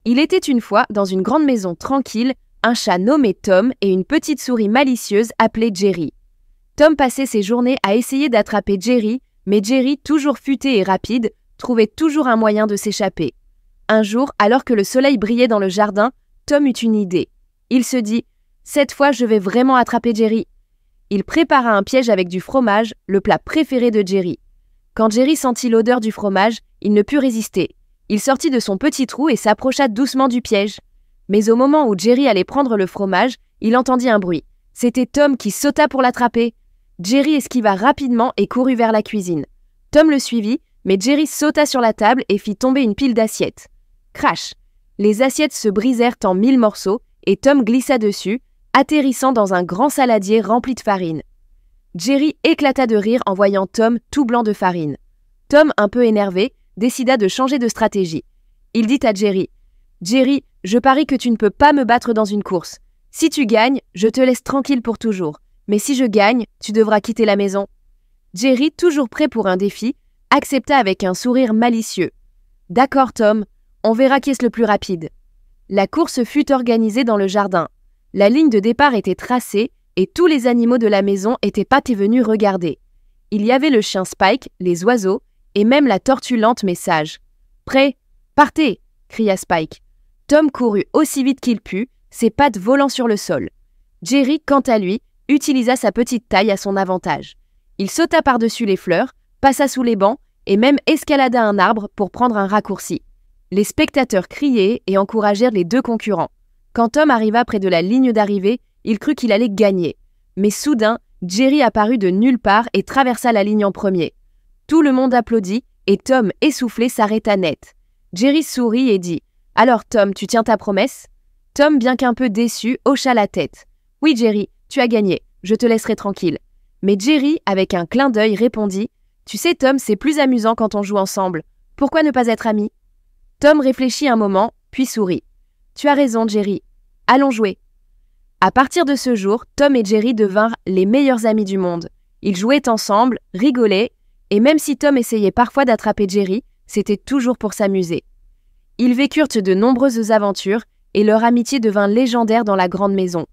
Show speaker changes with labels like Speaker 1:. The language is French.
Speaker 1: Il était une fois, dans une grande maison tranquille, un chat nommé Tom et une petite souris malicieuse appelée Jerry. Tom passait ses journées à essayer d'attraper Jerry, mais Jerry, toujours futé et rapide, trouvait toujours un moyen de s'échapper. Un jour, alors que le soleil brillait dans le jardin, Tom eut une idée. Il se dit « Cette fois, je vais vraiment attraper Jerry ». Il prépara un piège avec du fromage, le plat préféré de Jerry. Quand Jerry sentit l'odeur du fromage, il ne put résister. Il sortit de son petit trou et s'approcha doucement du piège. Mais au moment où Jerry allait prendre le fromage, il entendit un bruit. C'était Tom qui sauta pour l'attraper. Jerry esquiva rapidement et courut vers la cuisine. Tom le suivit, mais Jerry sauta sur la table et fit tomber une pile d'assiettes. Crash! Les assiettes se brisèrent en 1000 morceaux et Tom glissa dessus, atterrissant dans un grand saladier rempli de farine. Jerry éclata de rire en voyant Tom tout blanc de farine. Tom, un peu énervé, décida de changer de stratégie. Il dit à Jerry « Jerry, je parie que tu ne peux pas me battre dans une course. Si tu gagnes, je te laisse tranquille pour toujours. Mais si je gagne, tu devras quitter la maison. » Jerry, toujours prêt pour un défi, accepta avec un sourire malicieux. « D'accord, Tom, on verra qui est le plus rapide. » La course fut organisée dans le jardin. La ligne de départ était tracée et tous les animaux de la maison étaient partis venus regarder. Il y avait le chien Spike, les oiseaux et même la tortue lente mais sage. « Prêt ? Partez !» cria Spike. Tom courut aussi vite qu'il put, ses pattes volant sur le sol. Jerry, quant à lui, utilisa sa petite taille à son avantage. Il sauta par-dessus les fleurs, passa sous les bancs et même escalada un arbre pour prendre un raccourci. Les spectateurs criaient et encouragèrent les deux concurrents. Quand Tom arriva près de la ligne d'arrivée, il crut qu'il allait gagner. Mais soudain, Jerry apparut de nulle part et traversa la ligne en premier. Tout le monde applaudit et Tom, essoufflé, s'arrêta net. Jerry sourit et dit « Alors Tom, tu tiens ta promesse ?» Tom, bien qu'un peu déçu, hocha la tête. « Oui Jerry, tu as gagné, je te laisserai tranquille. » Mais Jerry, avec un clin d'œil, répondit « Tu sais Tom, c'est plus amusant quand on joue ensemble. Pourquoi ne pas être amis ?» Tom réfléchit un moment, puis sourit. « Tu as raison Jerry, allons jouer. » À partir de ce jour, Tom et Jerry devinrent les meilleurs amis du monde. Ils jouaient ensemble, rigolaient, et même si Tom essayait parfois d'attraper Jerry, c'était toujours pour s'amuser. Ils vécurent de nombreuses aventures et leur amitié devint légendaire dans la grande maison.